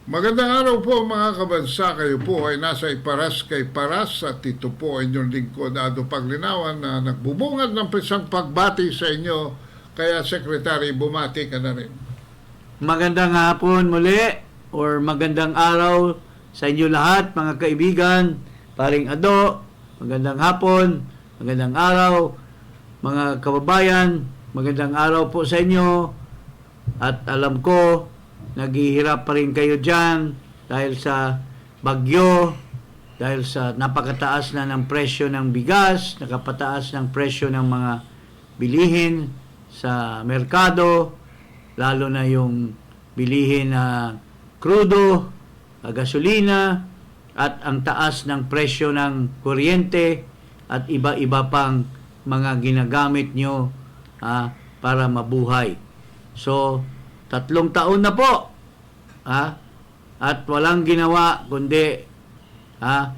Magandang araw po mga kabansa. Kayo po ay nasa Iparas kay Paras at ito po ay inyong lingkod Ado Paglinawan na nagbubungad ng isang pagbati sa inyo. Kaya Sekretary, bumati ka na rin. Magandang hapon muli or magandang araw sa inyo lahat mga kaibigan. Paring Ado, magandang hapon, magandang araw mga kababayan, magandang araw po sa inyo. At alam ko, naghihirap pa rin kayo dyan dahil sa bagyo, dahil sa napakataas na ng presyo ng bigas, nakapataas ng presyo ng mga bilihin sa merkado, lalo na yung bilihin na krudo, gasolina, at ang taas ng presyo ng kuryente at iba-iba pang mga ginagamit nyo para mabuhay. So, 3 taon na po at walang ginawa kundi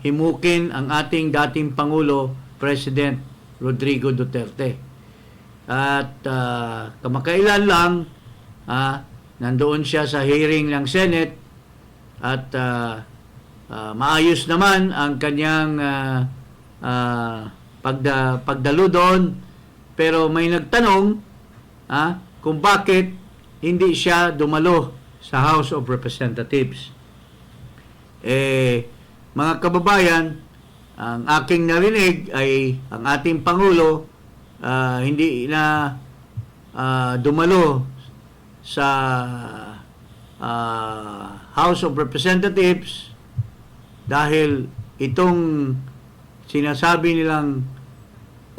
himukin ang ating dating Pangulo, President Rodrigo Duterte. At kamakailan lang nandoon siya sa hearing ng Senate at maayos naman ang kanyang pagdalo doon, pero may nagtanong kung bakit hindi siya dumalo sa House of Representatives. Mga kababayan, ang aking narinig ay ang ating Pangulo hindi na dumalo sa House of Representatives dahil itong sinasabi nilang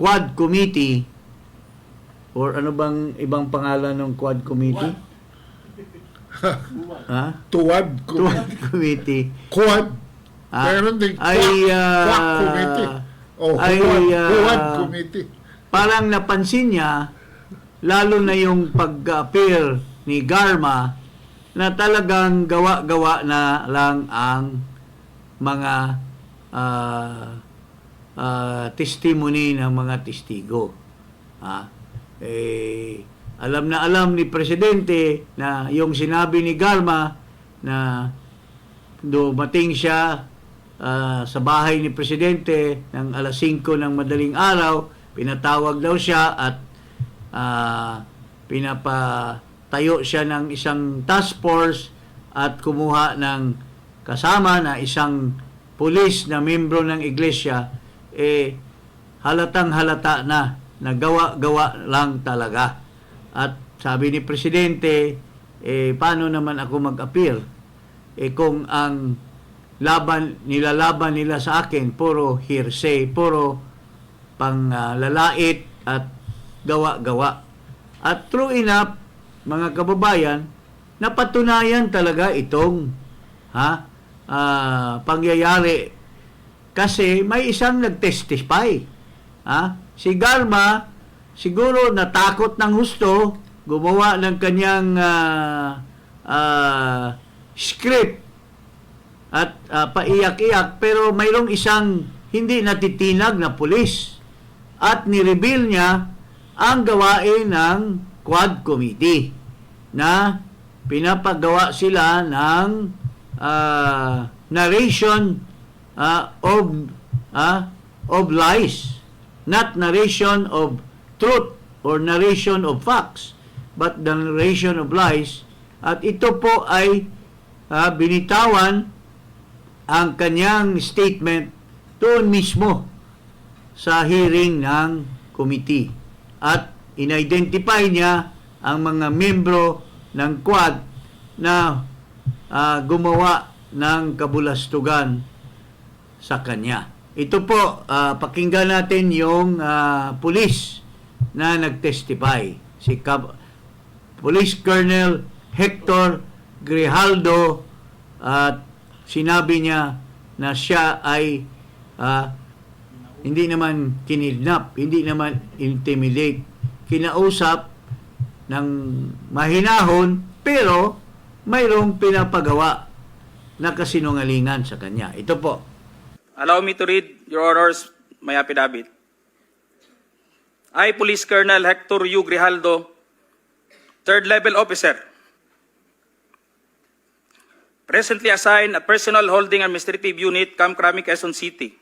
Quad Committee, or ano bang ibang pangalan ng Quad Committee? Tuwad Quad Committee. Quad. Meron din Quad Committee. Quad Committee. Parang napansin niya, lalo na yung pag-appear ni Garma, na talagang gawa-gawa na lang ang mga testimony ng mga testigo. Alam na alam ni Presidente na yung sinabi ni Garma na dumating siya sa bahay ni Presidente ng alas 5 ng madaling araw, pinatawag daw siya at pinapatayo siya ng isang task force at kumuha ng kasama na isang pulis na membro ng iglesia. Halatang halata na gawa-gawa lang talaga. At sabi ni Presidente, paano naman ako mag-appeal? Kung ang nilalaban nila sa akin, puro hearsay, puro panglalait at gawa-gawa. At true enough, mga kababayan, napatunayan talaga itong pangyayari. Kasi may isang nag-testify. Si Garma, siguro natakot ng husto, gumawa ng kanyang script at paiyak-iyak, pero mayroong isang hindi natitinag na pulis at nireveal niya ang gawain ng Quad Committee na pinapagawa sila ng narration of lies, not narration of truth or narration of facts, but the narration of lies. At ito po ay binitawan ang kanyang statement doon mismo sa hearing ng committee. At in-identify niya ang mga membro ng Quad na gumawa ng kabulastugan sa kanya. Ito po, pakinggan natin yung pulis na nag-testify. Si Police Colonel Hector Grijaldo, at sinabi niya na siya ay hindi naman kinidnap, hindi naman intimidate. Kinausap ng mahinahon, pero mayroong pinapagawa na kasinungalingan sa kanya. Ito po. Allow me to read, Your Honors, my affidavit. I, Police Colonel Hector U. Grijaldo, 3rd Level Officer, presently assigned a personal holding administrative unit, Camp Crame, Quezon City.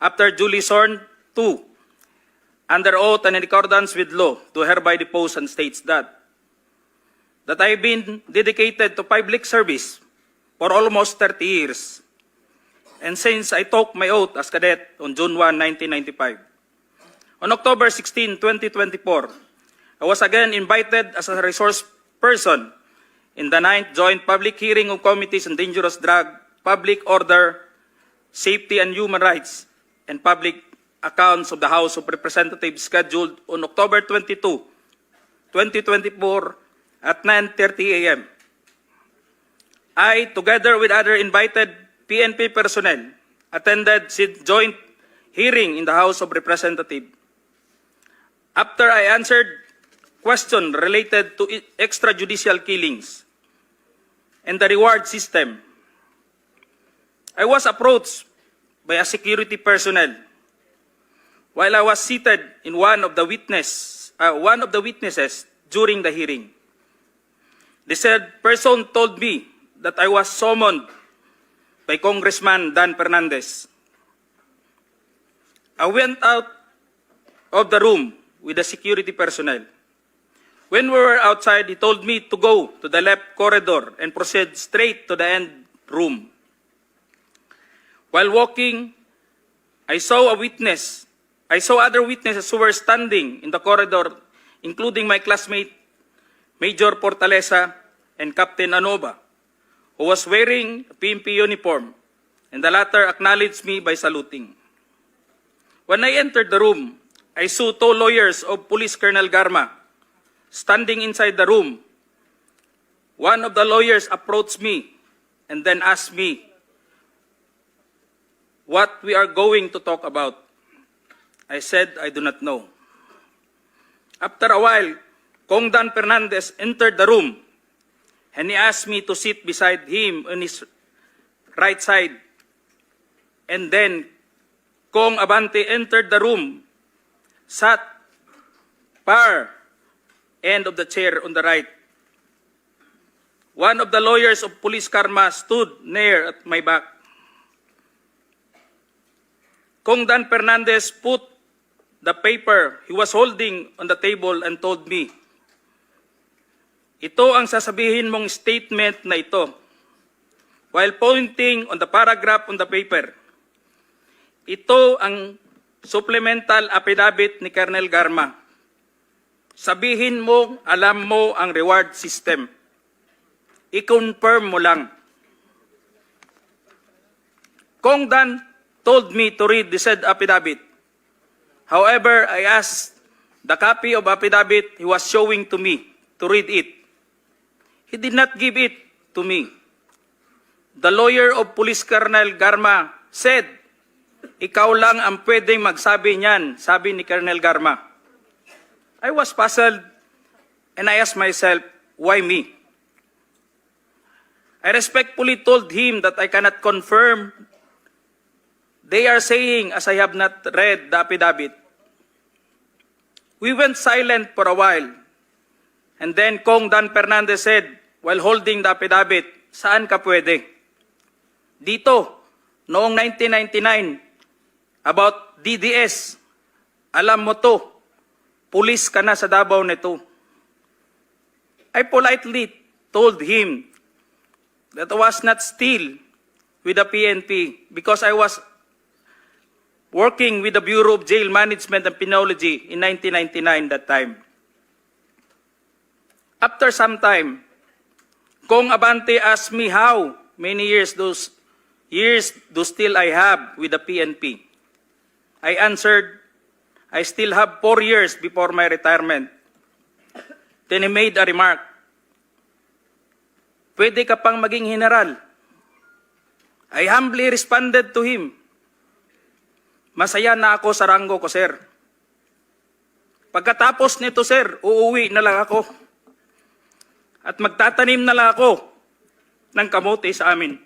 After duly sworn to, under oath and in accordance with law, do hereby depose and states that I have been dedicated to public service for almost 30 years. And since I took my oath as cadet on June 1, 1995. On October 16, 2024, I was again invited as a resource person in the 9th Joint Public Hearing of Committees on Dangerous Drug, Public Order, Safety and Human Rights, and Public Accounts of the House of Representatives scheduled on October 22, 2024 at 9:30 a.m. I, together with other invited PNP personnel, attended the joint hearing in the House of Representatives. After I answered questions related to extrajudicial killings and the reward system, I was approached by a security personnel while I was seated in one of the witnesses during the hearing. The said person told me that I was summoned by Congressman Dan Fernandez. I went out of the room with the security personnel. When we were outside, he told me to go to the left corridor and proceed straight to the end room. While walking, I saw other witnesses who were standing in the corridor, including my classmate, Major Portalesa and Captain Anoba, who was wearing a PNP uniform, and the latter acknowledged me by saluting. When I entered the room, I saw two lawyers of Police Colonel Garma standing inside the room. One of the lawyers approached me and then asked me what we are going to talk about. I said I do not know. After a while, Kong Dan Fernandez entered the room and he asked me to sit beside him on his right side. And then Kong Abante entered the room, sat far end of the chair on the right. One of the lawyers of Police Karma stood near at my back. Kong Dan Fernandez put the paper he was holding on the table and told me, "Ito ang sasabihin mong statement na ito," while pointing on the paragraph on the paper. Ito ang supplemental affidavit ni Colonel Garma. Sabihin mo, alam mo ang reward system. I-confirm mo lang. Kong Dan told me to read the said affidavit. However, I asked the copy of affidavit he was showing to me to read it. He did not give it to me. The lawyer of Police Colonel Garma said, "Ikaw lang ang pwedeng magsabi niyan," sabi ni Colonel Garma. I was puzzled and I asked myself, why me? I respectfully told him that I cannot confirm. They are saying as I have not read the affidavit. We went silent for a while. And then Kong Dan Fernandez said, while holding the affidavit, "Saan ka pwede?" "Dito, noong 1999, about DDS, alam mo to, pulis ka na sa Davao nito." I politely told him that I was not still with the PNP because I was working with the Bureau of Jail Management and Penology in 1999 that time. After some time, Kong Abante asked me how many years do still I have with the PNP. I answered, I still have 4 years before my retirement. Then he made a remark, "Pwede ka pang maging general." I humbly responded to him, "Masaya na ako sa ranggo ko, sir. Pagkatapos nito, sir, uuwi na lang ako. At magtatanim na lang ako ng kamote sa amin."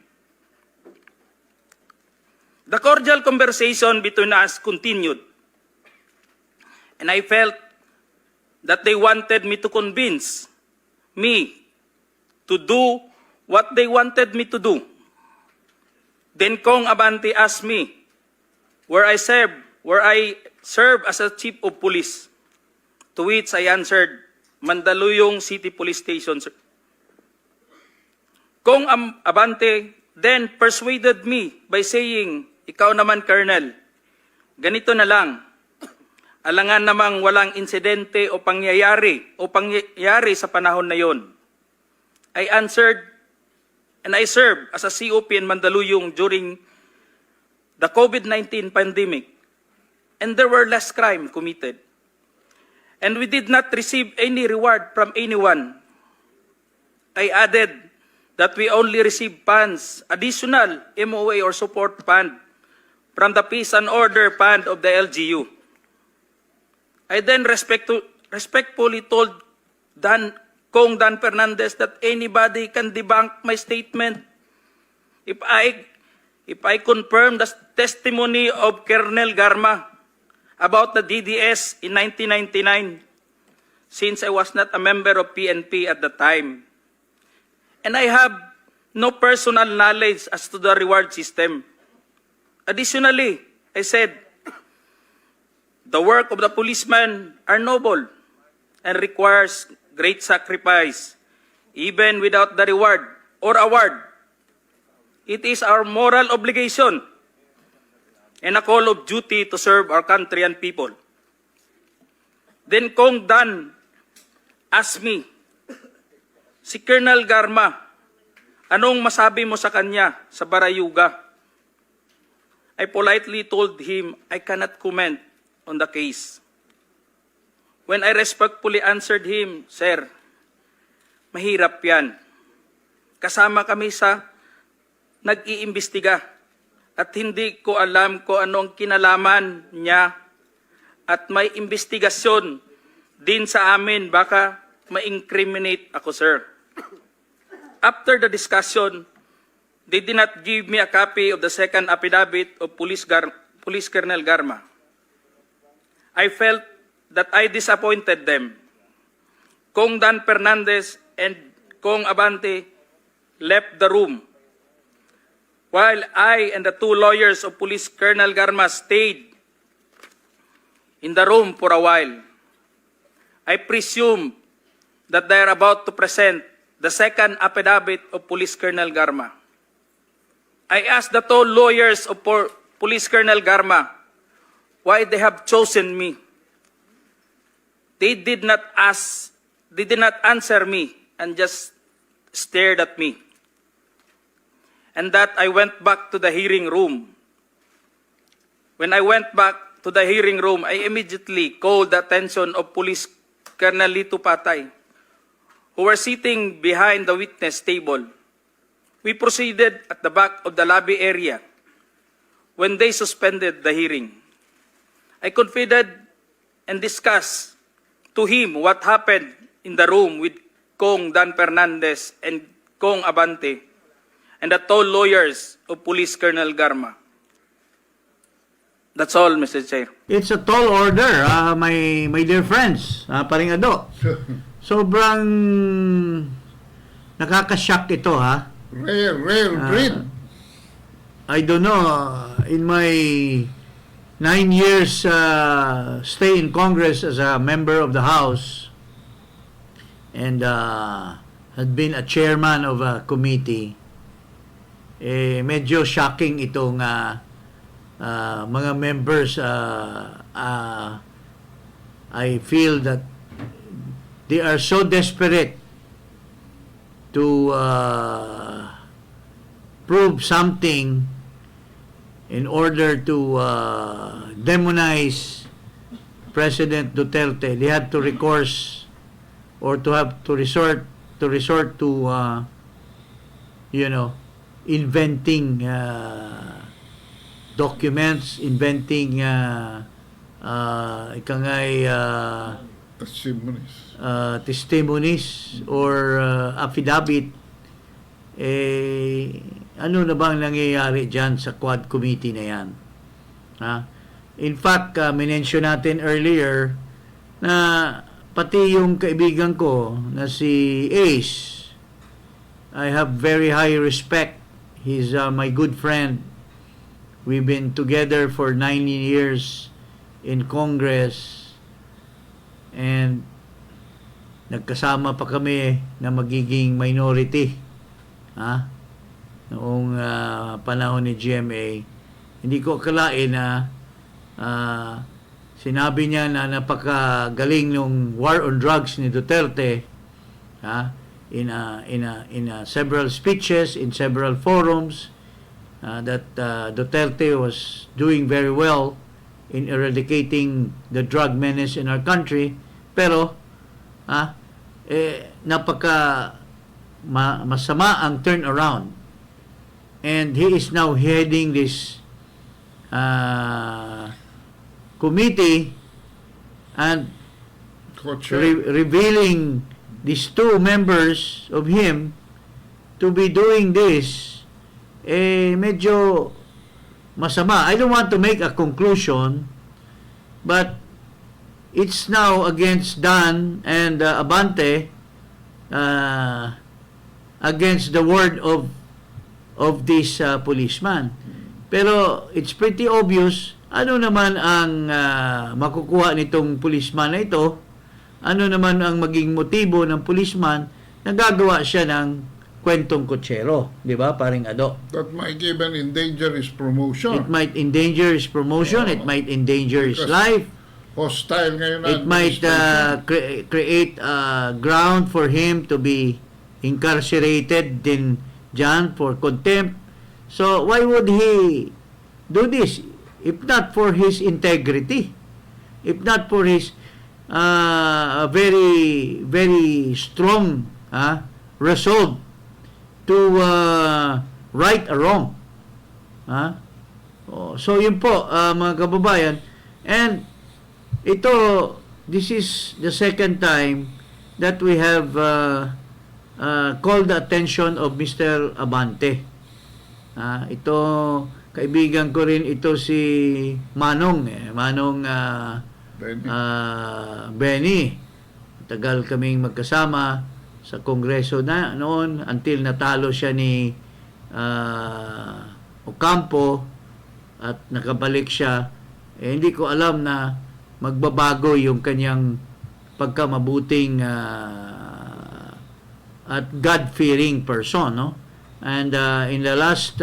The cordial conversation between us continued. And I felt that they wanted me to convince me to do what they wanted me to do. Then Kong Abante asked me where I serve as a chief of police. To which I answered, Mandaluyong City Police Station, sir. Kong Abante then persuaded me by saying, ikaw naman, Colonel, ganito na lang. Alangan namang walang insidente o pangyayari sa panahon na yon. I answered, and I served as a COP in Mandaluyong during the COVID-19 pandemic, and there were less crime committed. And we did not receive any reward from anyone. I added that we only received funds, additional MOA or support fund, from the Peace and Order Fund of the LGU. I then respectfully told Kong Dan Fernandez that anybody can debunk my statement if I confirm the testimony of Colonel Garma about the DDS in 1999, since I was not a member of PNP at the time. And I have no personal knowledge as to the reward system. Additionally, I said, the work of the policeman are noble and requires great sacrifice, even without the reward or award. It is our moral obligation and a call of duty to serve our country and people. Then Kong Dan asked me, si Colonel Garma, anong masabi mo sa kanya sa Barayuga? I politely told him I cannot comment on the case. When I respectfully answered him, Sir, mahirap yan. Kasama kami sa nag-iimbestiga at hindi ko alam kung anong kinalaman niya at may investigasyon din sa amin, baka ma-incriminate ako, sir. After the discussion, they did not give me a copy of the second affidavit of Police Colonel Garma. I felt that I disappointed them. Kong Dan Fernandez and Kong Abante left the room, while I and the two lawyers of Police Colonel Garma stayed in the room for a while. I presume that they are about to present the second affidavit of Police Colonel Garma. I asked the two lawyers of Police Colonel Garma why they have chosen me. They did not answer me and just stared at me. And that I went back to the hearing room. When I went back to the hearing room, I immediately called the attention of Police Colonel Lito Patay, who were sitting behind the witness table. We proceeded at the back of the lobby area when they suspended the hearing. I confided and discussed to him what happened in the room with Kong Dan Fernandez and Kong Abante and the two lawyers of Police Colonel Garma. That's all, Mr. Chair. It's a tall order, my dear friends, paring Ado. Sobrang nakakashock ito, ha? Rare breed. I don't know, in my 9 years stay in Congress as a member of the House and had been a chairman of a committee, medyo shocking itong mga members. I feel that they are so desperate to prove something in order to demonize President Duterte. They had to recourse or to have to resort to inventing documents, inventing testimonies or affidavit. Ano na bang nangyayari dyan sa Quad Committee na yan? In fact, minention natin earlier na pati yung kaibigan ko na si Ace, I have very high respect. He's my good friend. We've been together for 9 years in Congress, and nagkasama pa kami na magiging minority. Noong panahon ni GMA. Hindi ko akalain na sinabi niya na napakagaling ng war on drugs ni Duterte, in several speeches, in several forums, that Duterte was doing very well in eradicating the drug menace in our country. Pero masama ang turnaround, and he is now heading this committee and revealing these two members of him to be doing this, medyo masama. I don't want to make a conclusion, but it's now against Dan and Abante, against the word of this policeman. Pero it's pretty obvious ano naman ang makukuha nitong policeman na ito, ano naman ang maging motibo ng policeman na gagawa siya ng kwentong kutsero, di ba, paring Ado? That might even endanger his promotion. It might endanger his promotion, it might endanger his life. Hostile ngayon na It might create ground for him to be incarcerated din dyan for contempt. So, why would he do this? If not for his integrity, if not for his very, very strong resolve to right a wrong. So, yun po, mga kababayan. And ito, this is the second time that we have called the attention of Mr. Abante. Ito, kaibigan ko rin ito si Manong, Benny. Tagal kaming magkasama sa Kongreso na noon until natalo siya ni Ocampo at nakabalik siya. Hindi ko alam na magbabago yung kanyang pagkamabuting at God-fearing person, no? And in the last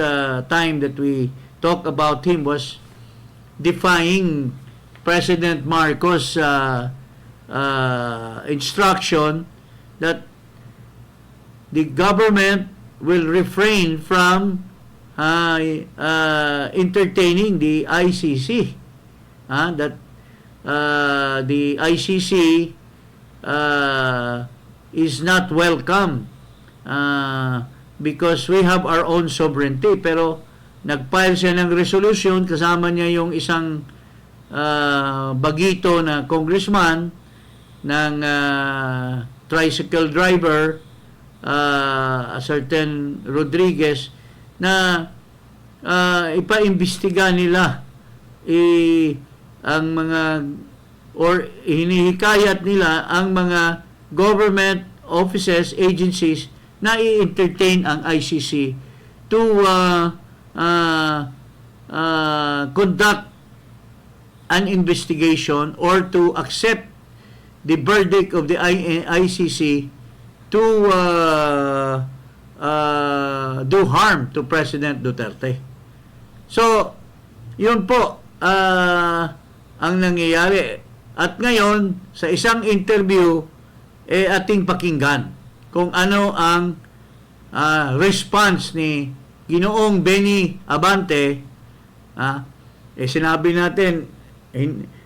time that we talked about him was defying President Marcos' instruction that the government will refrain from entertaining the ICC. That the ICC is not welcome because we have our own sovereignty. Pero nag-file siya ng resolution, kasama niya yung isang bagito na congressman ng tricycle driver, a certain Rodriguez, na ipaimbestiga nila ang mga, or hinihikayat nila ang mga government offices, agencies na i-entertain ang ICC to conduct an investigation or to accept the verdict of the ICC to do harm to President Duterte. So, yun po ang nangyayari. At ngayon, sa isang interview, ating pakinggan kung ano ang response ni Ginoong Benny Abante. Sinabi natin,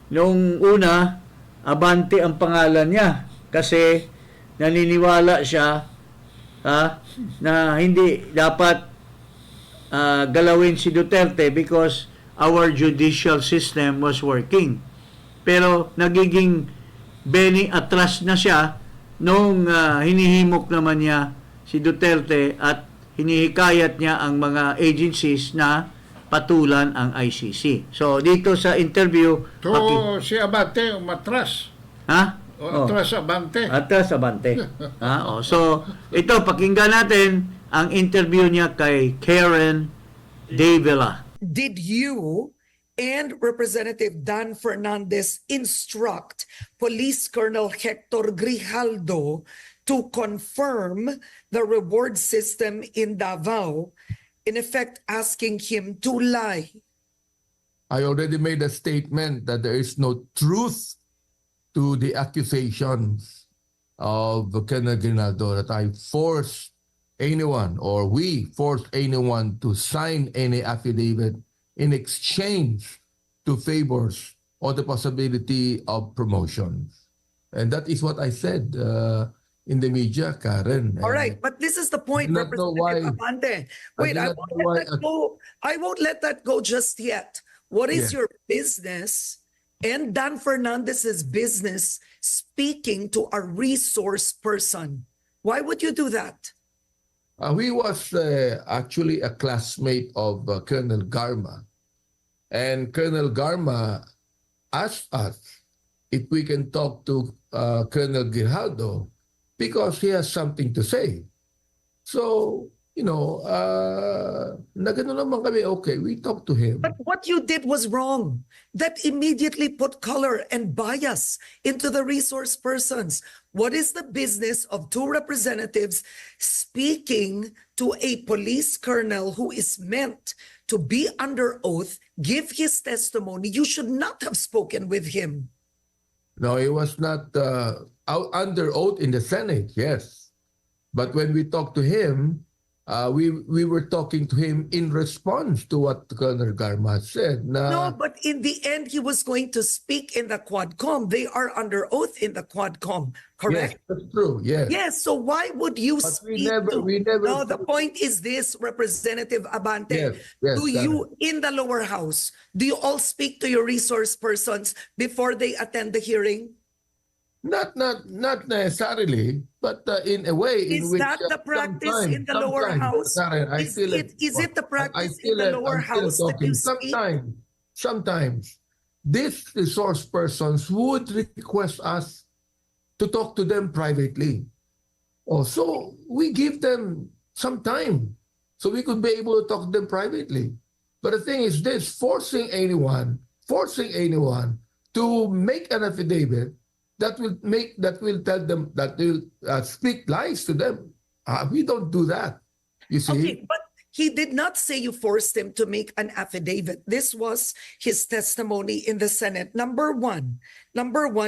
noong una, Abante ang pangalan niya kasi naniniwala siya na hindi dapat galawin si Duterte because our judicial system was working. Pero nagiging Benny atras na siya nung hinihimok naman niya si Duterte at hinihikayat niya ang mga agencies na patulan ang ICC. So, dito sa interview... si Abante umatras. Oh. Atras abante. Atras Abante. So, ito, pakinggan natin ang interview niya kay Karen Davila. Did you and Representative Dan Fernandez instruct Police Colonel Hector Grijaldo to confirm the reward system in Davao, in effect asking him to lie? I already made a statement that there is no truth to the accusations of Colonel Grijaldo, that I forced anyone or we forced anyone to sign any affidavit in exchange to favors or the possibility of promotions. And that is what I said in the media, Karen. All right, but this is the point, I do not know why- Representative Abante. Wait, do I not won't know why- let that go. I won't let that go just yet. What is Yeah. your business and Dan Fernandez's business speaking to a resource person? Why would you do that? He was actually a classmate of Colonel Garma. And Colonel Garma asked us if we can talk to Colonel Grijaldo because he has something to say. So, na gano'n naman kami, okay, we talked to him. But what you did was wrong. That immediately put color and bias into the resource persons. What is the business of two representatives speaking to a police colonel who is meant to be under oath, give his testimony? You should not have spoken with him. No, he was not out under oath in the Senate, yes. But when we talked to him, we were talking to him in response to what Colonel Garma said. No, but in the end, he was going to speak in the Quadcom. They are under oath in the Quadcom, Yes, correct? that's true, yes. Yes, so why would you But we speak never- No, the point is this, Representative Abante. Yes, yes, Do you, in the lower house, do you all speak to your resource persons before they attend the hearing? Not necessarily, but in a way in Is which that the practice in the lower sometimes, house? Karen, Is it the practice in the lower I'm still house that you talking. speak? Sometimes these resource persons would request us to talk to them privately. So we give them some time so we could be able to talk to them privately. But the thing is this, forcing anyone to make an affidavit that will tell them, that will speak lies to them. We don't do that. You see? Okay, but he did not say you forced him to make an affidavit. This was his testimony in the Senate. Number one,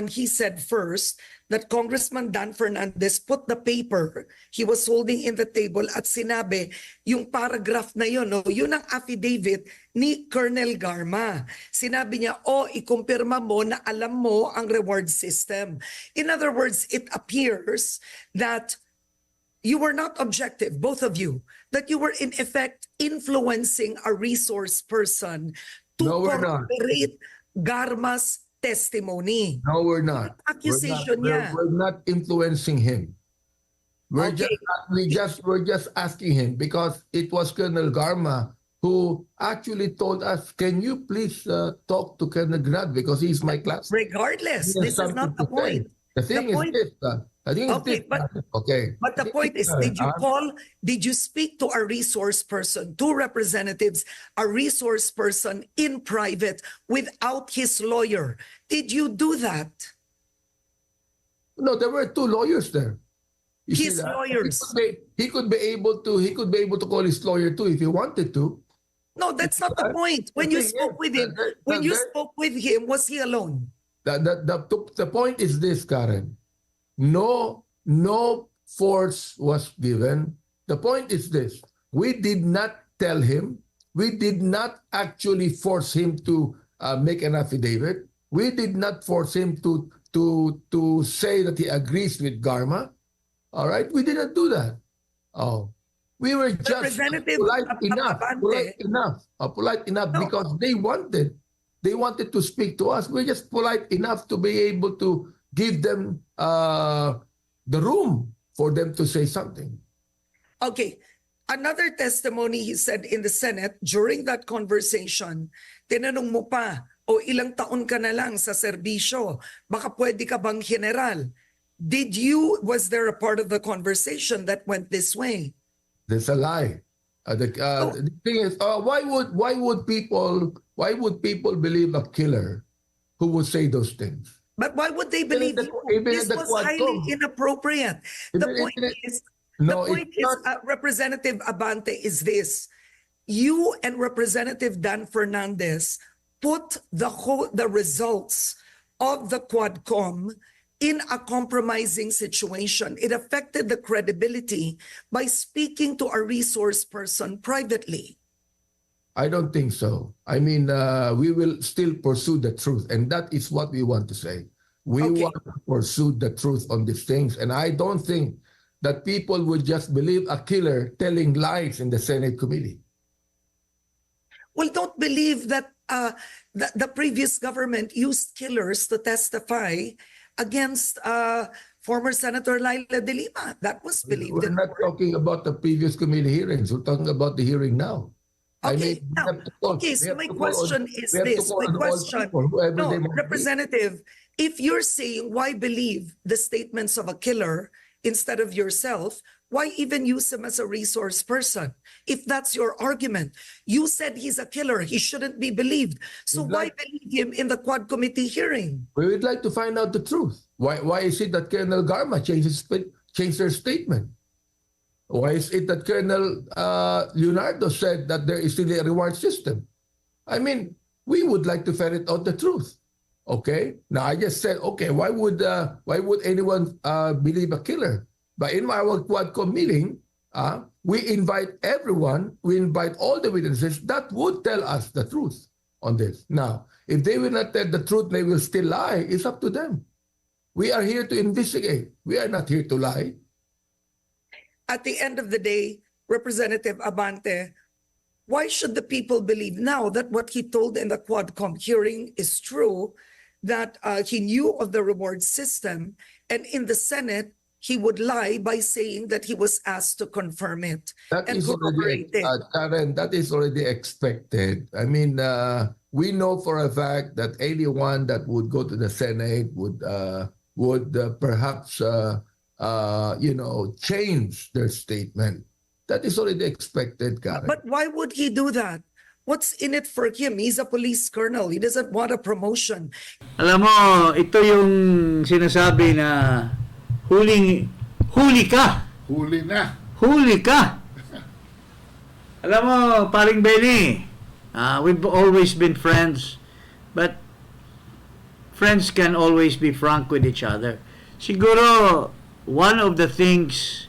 he said first that Congressman Dan Fernandez put the paper he was holding in the table at sinabi, yung paragraph na yun, no, yun ang affidavit ni Colonel Garma. Sinabi niya, ikumpirma mo na alam mo ang reward system. In other words, it appears that you were not objective, both of you, that you were in effect influencing a resource person to No, we're not. corroborate Garma's testimony. No, we're not. Accusation niya. We're not influencing him. We're Okay. we're just asking him because it was Colonel Garma who actually told us, "Can you please talk to Colonel Grad because he's my class." Regardless, He has this is not something the to say. point. The thing point- is this. I think it's Okay, this. but- Okay. But the point is, did you speak to a resource person, two representatives, a resource person in private without his lawyer? Did you do that? No, there were two lawyers there. You see His that? lawyers. He could be able to call his lawyer too if he wanted to. No, that's not the point. When you spoke with him, spoke with him, was he alone? The point is this, Karen. No force was given. The point is this. We did not tell him. We did not actually force him to make an affidavit. We did not force him to say that he agrees with Garma. All right? We did not do that. We were just Representative polite enough No. because they wanted to speak to us. We're just polite enough to be able to give them the room for them to say something. Okay. Another testimony he said in the Senate during that conversation, tinanong mo pa O ilang taon ka na lang sa serbisyo? Baka pwede ka bang general? Was there a part of the conversation that went this way? There's a lie. The thing is, why would people believe a killer who would say those things? But why would they believe Even you? even This the was Quadcom. highly inappropriate. The Even- point even- is, No, it's not. Representative Abante, is this: you and Representative Dan Fernandez put the results of the Quadcom in a compromising situation. It affected the credibility by speaking to a resource person privately. I don't think so. I mean, we will still pursue the truth, and that is what we want to say. We Okay. want to pursue the truth on these things, and I don't think that people would just believe a killer telling lies in the Senate committee. Well, don't believe that the previous government used killers to testify against former Senator Laila de Lima. That was believed We're in not court. talking about the previous committee hearings. We're talking about the hearing now. Okay, we now, have to call- okay, we so have my to call question on- is we have to this. call My on all question, people, whoever no, they might be. Representative, if you're saying why believe the statements of a killer instead of yourself, why even use him as a resource person? If that's your argument, you said he's a killer, he shouldn't be believed. So We'd why like- believe him in the Quad Committee hearing? We would like to find out the truth. Why is it that Colonel Garma changed their statement? Why is it that Colonel Leonardo said that there is still a reward system? I mean, we would like to ferret out the truth. Okay. Now I just said, okay, why would anyone believe a killer? But in our Quadcom meeting, we invite everyone. We invite all the witnesses that would tell us the truth on this. Now, if they will not tell the truth, they will still lie. It's up to them. We are here to investigate. We are not here to lie. At the end of the day, Representative Abante, why should the people believe now that what he told in the Quadcom hearing is true, that he knew of the reward system, and in the Senate, he would lie by saying that he was asked to confirm it That and is already, corroborate it? Karen, that is already expected. I mean, we know for a fact that anyone that would go to the Senate would perhaps, change their statement. That is already expected, Karen. But why would he do that? What's in it for him? He's a police colonel. He doesn't want a promotion. Alam mo, ito yung sinasabi na huli ka. Huli na. Huli ka. Alam mo, paring Benny, we've always been friends, but friends can always be frank with each other. Siguro, one of the things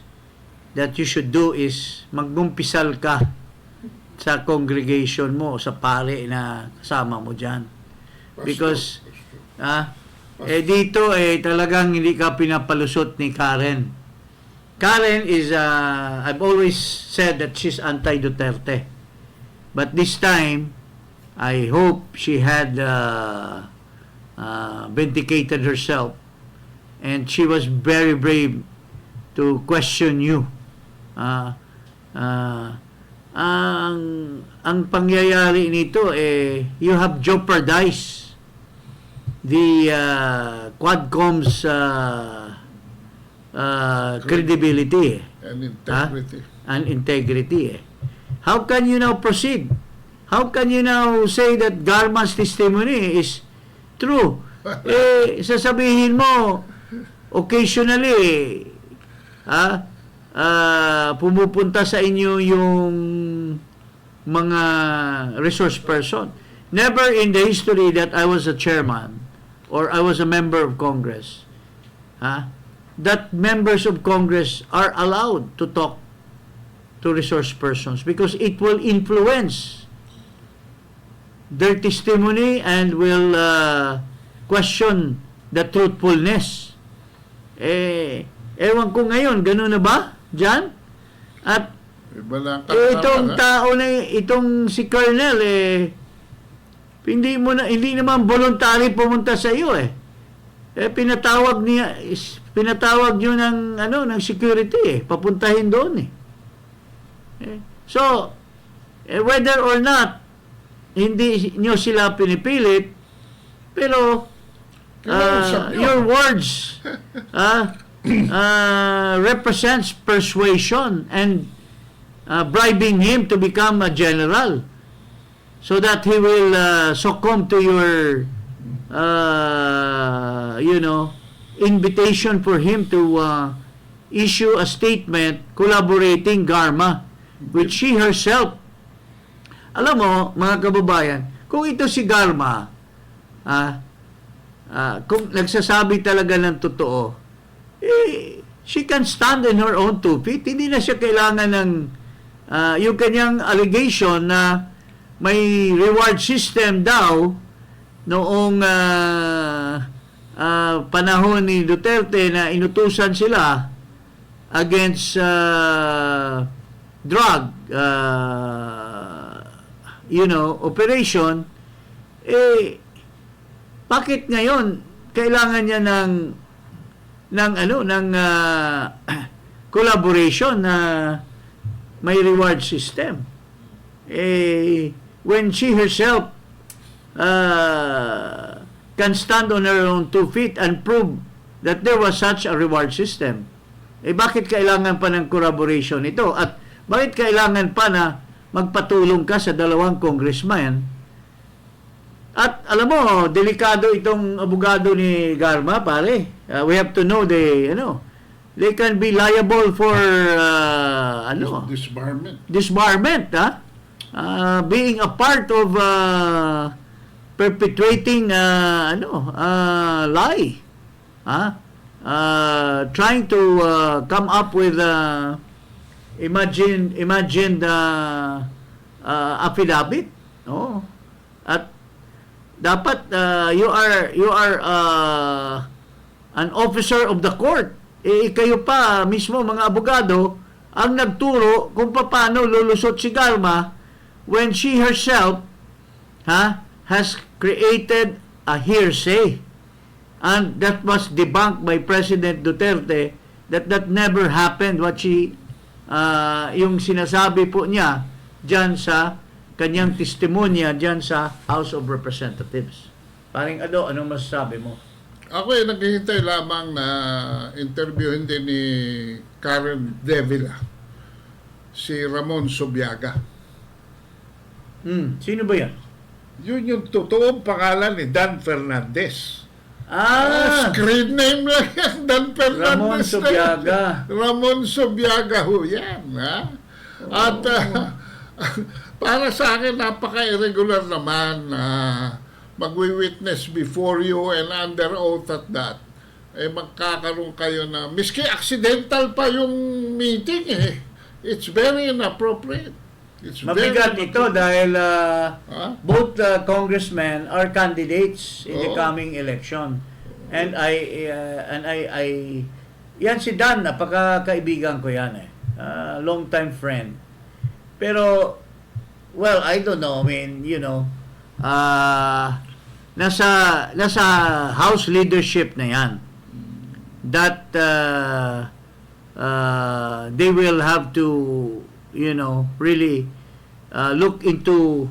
that you should do is magmumpisal ka sa congregation mo, sa pare na kasama mo dyan. Because, dito talagang hindi ka pinapalusot ni Karen. Karen is, I've always said that she's anti-Duterte. But this time, I hope she had vindicated herself. And she was very brave to question you. Ang pangyayari nito, you have jeopardized the Quadcom's credibility And integrity. and integrity. How can you now proceed? How can you now say that Garma's testimony is true? Sasabihin mo, occasionally, pumupunta sa inyo yung mga resource person. Never in the history that I was a chairman or I was a member of Congress, that members of Congress are allowed to talk to resource persons because it will influence their testimony and will question the truthfulness. Ewan ko ngayon, gano'n na ba? Diyan? At Iba lang itong tao na itong si Colonel hindi naman voluntary pumunta sa iyo pinatawag niyo ng security papuntahin doon so whether or not hindi niyo sila pinipilit Pero Kinausap niyo. your words represents persuasion and bribing him to become a general so that he will succumb to your invitation for him to issue a statement collaborating Garma with she herself. Alam mo, mga kababayan, kung ito si Garma, kung nagsasabi talaga ng totoo, she can stand on her own 2 feet. Hindi na siya kailangan ng yung kanyang allegation na may reward system daw noong panahon ni Duterte na inutusan sila against drug operation. Bakit ngayon kailangan niya ng collaboration na may reward system? When she herself can stand on her own 2 feet and prove that there was such a reward system, bakit kailangan pa ng collaboration ito? At bakit kailangan pa na magpatulong ka sa 2 congressman? At alam mo, delikado itong abogado ni Garma, pare. We have to know they can be liable for disbarment, being a part of perpetuating lie, trying to come up with imagined affidavit. At dapat you are an officer of the court. Kayo pa mismo mga abogado ang nagturo kung paano lulusot si Garma when she herself has created a hearsay, and that was debunked by President Duterte that never happened. What she yung sinasabi po niya diyan sa kanyang testimonya diyan sa House of Representatives. Paring Ado, anong masasabi mo? Ako ay naghihintay lamang na interviewin din ni Karen Davila si Ramon Subiaga. Sino ba yan? Yun yung totoong pangalan ni Dan Fernandez. Screen name lang yan, Dan Fernandez. Ramon Subiaga. Ramon Subiaga ho yan. At para sa akin, napaka-irregular naman na magwi-witness before you and under oath at that. Magkakaroon kayo na, miski accidental pa yung meeting It's very inappropriate. Mabigat ito dahil both congressmen are candidates in the coming election. And I yan si Dan, napaka-kaibigan ko yan long time friend. Pero well, I don't know, I mean, nasa House leadership na yan that they will have to really look into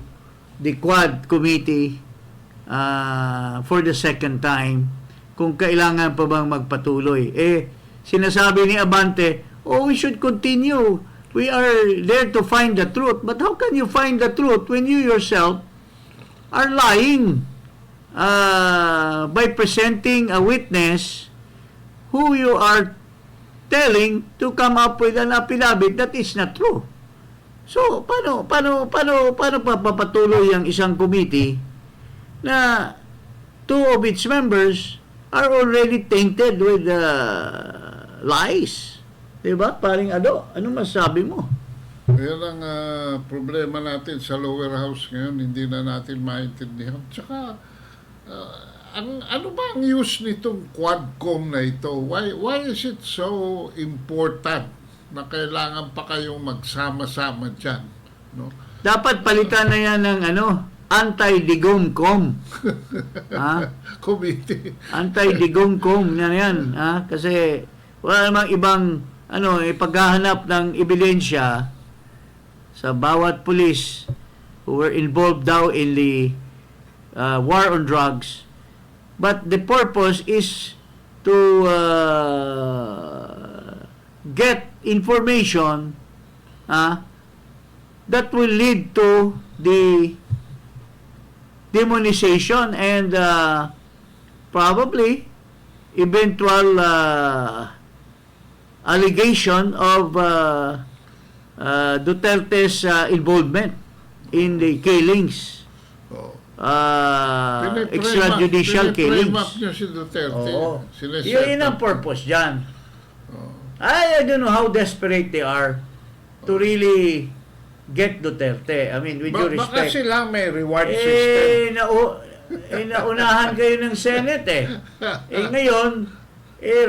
the Quad Committee for the second time kung kailangan pa bang magpatuloy. Sinasabi ni Abante, we should continue. We are there to find the truth. But how can you find the truth when you yourself are lying by presenting a witness who you are telling to come up with an affidavit that is not true? So, paano papapatuloy ang isang committee na 2 of its members are already tainted with lies? Diba? Paring Ado, anong masasabi mo? Yan ang problema natin sa lower house ngayon, hindi na natin maintindihan. Tsaka, ano ba ang use nitong Quadcom na ito? Why is it so important na kailangan pa kayong magsama-sama dyan? No? Dapat palitan na yan ng anti-digomcom. Committee. Anti-digomcom na yan. Kasi wala namang ibang paghahanap ng ebidensya sa bawat pulis who were involved daw in the war on drugs. but the purpose is to get information that will lead to the demonization and probably eventual allegation of Duterte's involvement in the killings, Oh. extrajudicial Piniprame killings. up niya si Duterte. Oo. Sineset Yun ang up. purpose dyan. Oh. I don't know how desperate they are to really get Duterte. I mean, with due Baka respect. sila may reward system. Naunahan kayo ng Senate eh. Ngayon,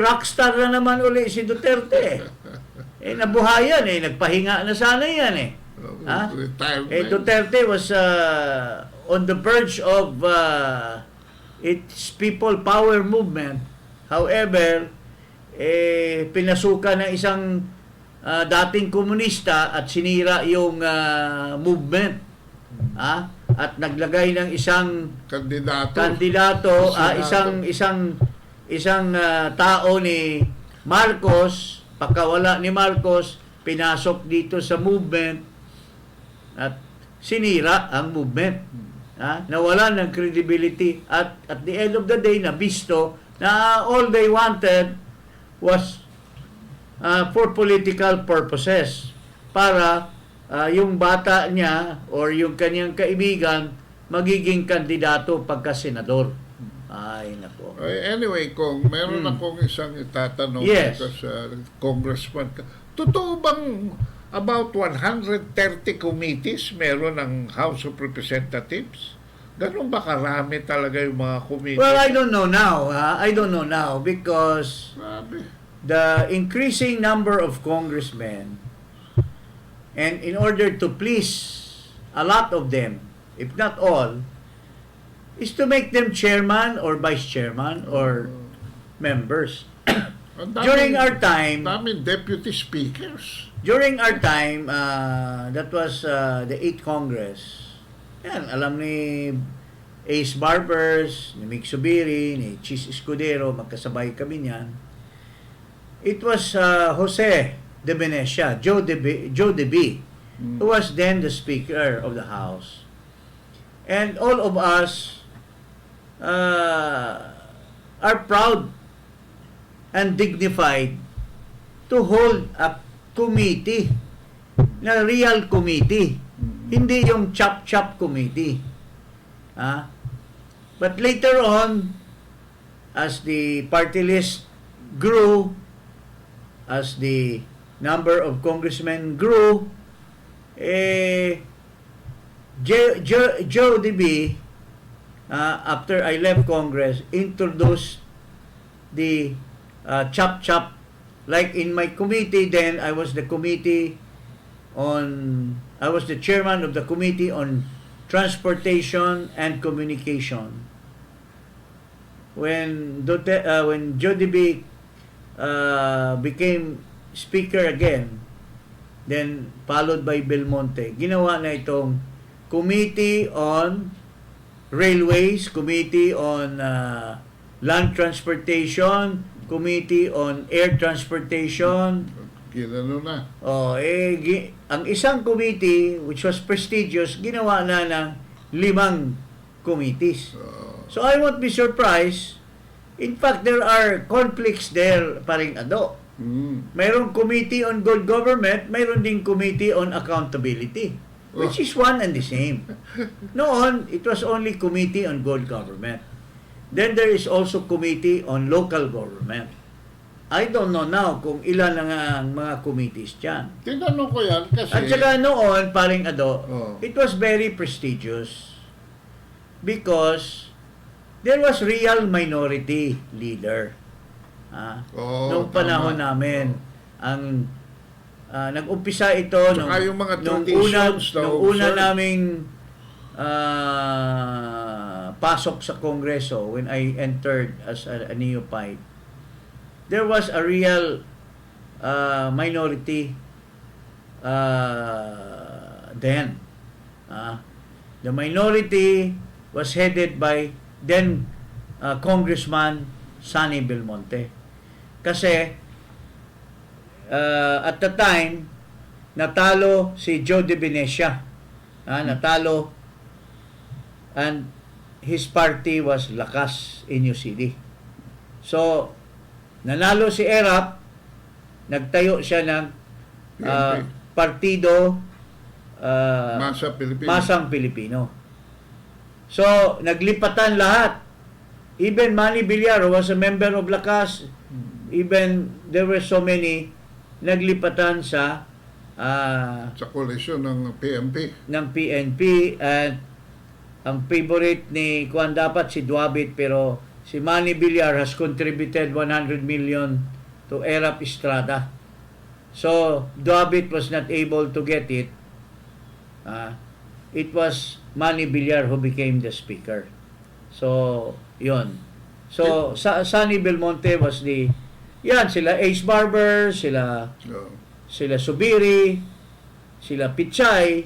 rockstar na naman uli si Duterte. Nabuhayan eh. Nagpahinga na sana yan eh. Retirement. Duterte was on the verge of its people power movement. However, pinasukan ng isang dating komunista at sinira yung movement. At naglagay ng isang kandidato, isang tao ni Marcos, pagkawala ni Marcos, pinasok dito sa movement at sinira ang movement. Nawala ng credibility at at the end of the day, nabisto na all they wanted was for political purposes, para yung bata niya or yung kanyang kaibigan magiging kandidato pagka senador. Ay, nako. Anyway, kung meron akong isang itatanong Yes. sa congressman ka, totoo bang about 130 committees meron ng House of Representatives? Ganun ba karami talaga yung mga committees? Well, I don't know now. I don't know now because Grabe. the increasing number of congressmen, and in order to please a lot of them, if not all, is to make them chairman or vice chairman or members. Ang During our time, daming deputy speakers. that was the 8th Congress. Yan, alam ni Ace Barbers, ni Mick Subiri, ni Chis Escudero, magkasabay kami niyan. It was Jose de Venecia, Joe de B, who was then the Speaker of the House. And all of us are proud and dignified to hold a committee, na real committee, hindi yung chop-chop committee. But later on, as the party list grew, as the number of congressmen grew, Joe DB, after I left Congress, introduced the chop-chop. Like in my committee then, I was the chairman of the Committee on Transportation and Communication. When Joe DB became Speaker again, then followed by Belmonte, ginawa na itong Committee on Railways, Committee on Land Transportation, Committee on Air Transportation. Ginano na. Ang isang committee, which was prestigious, ginawa na ng 5 committees. So I won't be surprised. In fact, there are conflicts there, paring Ado. Mayroong committee on good government, mayroon ding committee on accountability, which is one and the same. Noon, it was only committee on good government. Then there is also committee on local government. I don't know now kung ilan na nga ang mga committees dyan. Tinanong ko yan kasi... At saka noon, paring Ado, Oh. it was very prestigious because there was real minority leader. Noong panahon tama. namin, ang nag-umpisa ito Tsaka yung mga nung traditions daw, nung una sir. naming pasok sa Kongreso, when I entered as a neophyte, there was a real minority then. The minority was headed by then Congressman Sonny Belmonte. Kasi at the time, natalo si Joe De Venecia. Natalo, and his party was Lakas in New City. So, nanalo si Erap, nagtayo siya ng PNP. partido Masa Pilipino. Masang Pilipino. So, naglipatan lahat. Even Manny Villar, who was a member of Lakas, even there were so many, naglipatan sa Sa koalisyon ng PNP. ng PNP, and ang favorite ni Juan dapat si Duabit, pero si Manny Villar has contributed 100 million to Erap Estrada. So, Duabit was not able to get it. It was Manny Villar who became the speaker. So, yun. So, Sonny Belmonte was sila Ace Barber, sila Oh. Subiri, sila Pichay,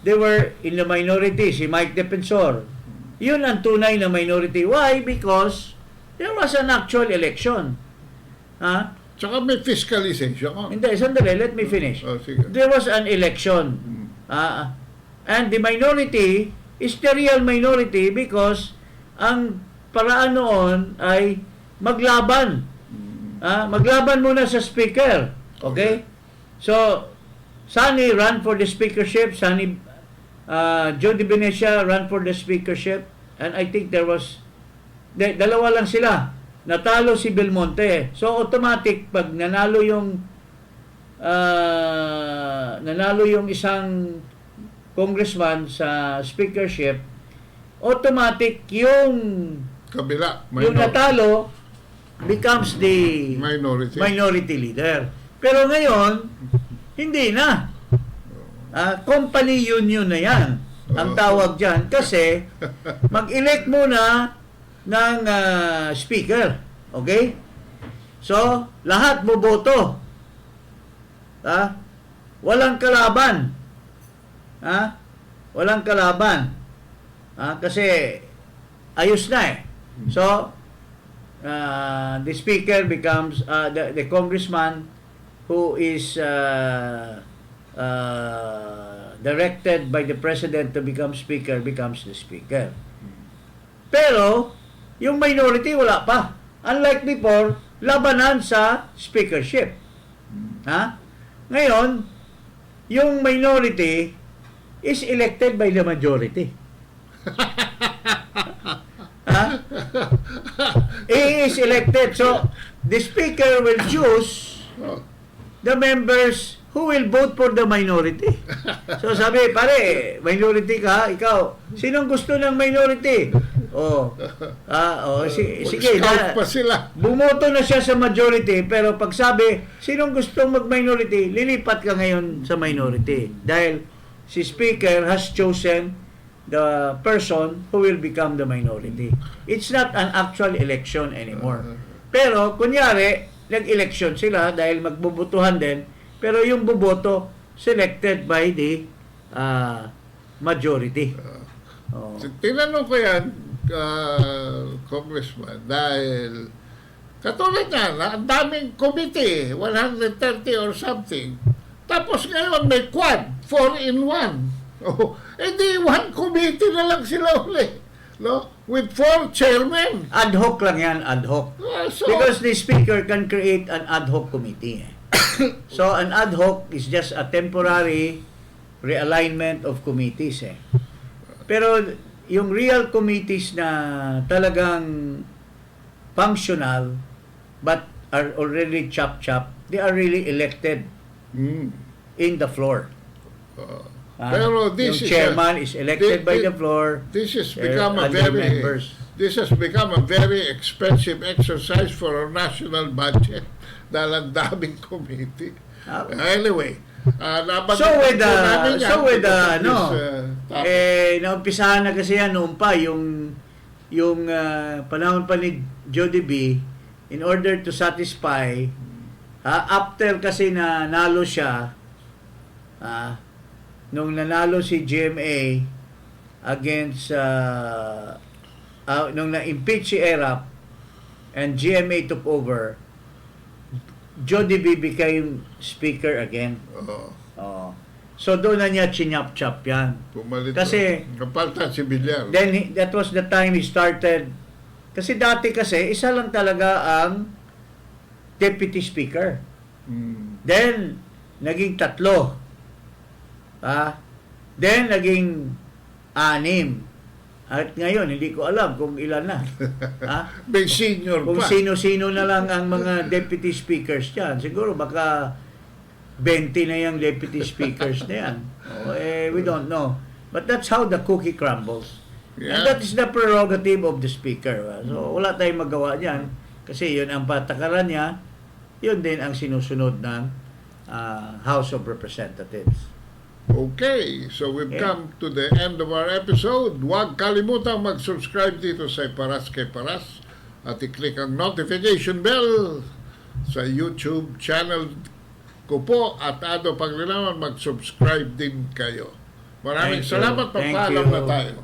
they were in the minority. Si Mike Defensor, yun ang tunay na minority. Why? Because there was an actual election. Tsaka may fiscalization. Hindi, sandali, let me finish. Oh, sige. There was an election. And the minority is the real minority because ang paraan noon ay maglaban. Maglaban muna sa speaker. Okay? So, Sonny ran for the speakership. Joe De Venecia ran for the speakership. And I think there was, dalawa lang sila. Natalo si Belmonte. So, automatic, pag nanalo yung isang congressman sa speakership, automatic yung Kabila. yung natalo becomes the Minority. leader. Pero ngayon, hindi na. Company union na yan ang tawag dyan, kasi mag-elect muna ng speaker. Okay? So, lahat boboto. Walang kalaban. Walang kalaban. Kasi ayos na eh. So, the speaker becomes the congressman who is directed by the president to become speaker becomes the speaker. Pero yung minority wala pa. Unlike before, labanan sa speakership. Ngayon, yung minority is elected by the majority. He is elected. So, the speaker will choose the members who will vote for the minority. So, sabi, pare, minority ka, ikaw, sinong gusto ng minority? Sige, Scout pa sila. bumoto na siya sa majority, pero pag sabi, sinong gustong mag-minority, lilipat ka ngayon sa minority. Dahil si speaker has chosen the person who will become the minority. It's not an actual election anymore. Pero, kunyari, nag-election sila dahil magbubutuhan din, pero yung buboto, selected by the majority. Tinanong ko yan, Congressman, dahil katulad na, ang daming committee, 130 or something. Tapos ngayon may quad, 4-in-1. Di one committee na lang sila uli. No? With 4 chairmen. Ad hoc lang yan, ad hoc. So, Because the speaker can create an ad hoc committee. So, an ad hoc is just a temporary realignment of committees. Pero, yung real committees na talagang functional but are already chop-chop, they are really elected in the floor. Pero this yung is chairman is elected by the floor. This has There become are other members. This has become a very expensive exercise for our national budget dahil ang daming committee. Anyway, naumpisahan na kasi yan noon pa yung panahon pa ni Jody B, in order to satisfy after kasi na nalo siya nung nanalo si GMA against nung na-impeach si Erap and GMA took over, Jody B became speaker again. Oo. Oh. So doon na niya chinyap-chap yan. Pumalit. Kasi- Kapalta si Villar. Then that was the time he started. Kasi dati kasi isa lang talaga ang deputy speaker. Mm. Then naging 3. Then naging 6. At ngayon hindi ko alam kung ilan na. May senior Kung pa. sino-sino na lang ang mga deputy speakers diyan. Siguro baka 20 na yung deputy speakers na yan. We don't know. But that's how the cookie crumbles. And Yeah. that is the prerogative of the speaker. So, wala tayong magawa dyan. Kasi yun ang patakaran niya. Yun din ang sinusunod ng House of Representatives. Okay, so we've Yeah. come to the end of our episode. Huwag kalimutang mag-subscribe dito sa Paras kay Paras at i-click ang notification bell sa YouTube channel ko po at Ado Paglinawan. Mag-subscribe din kayo. Maraming Thank you. salamat. Thank Papaalam you. na tayo.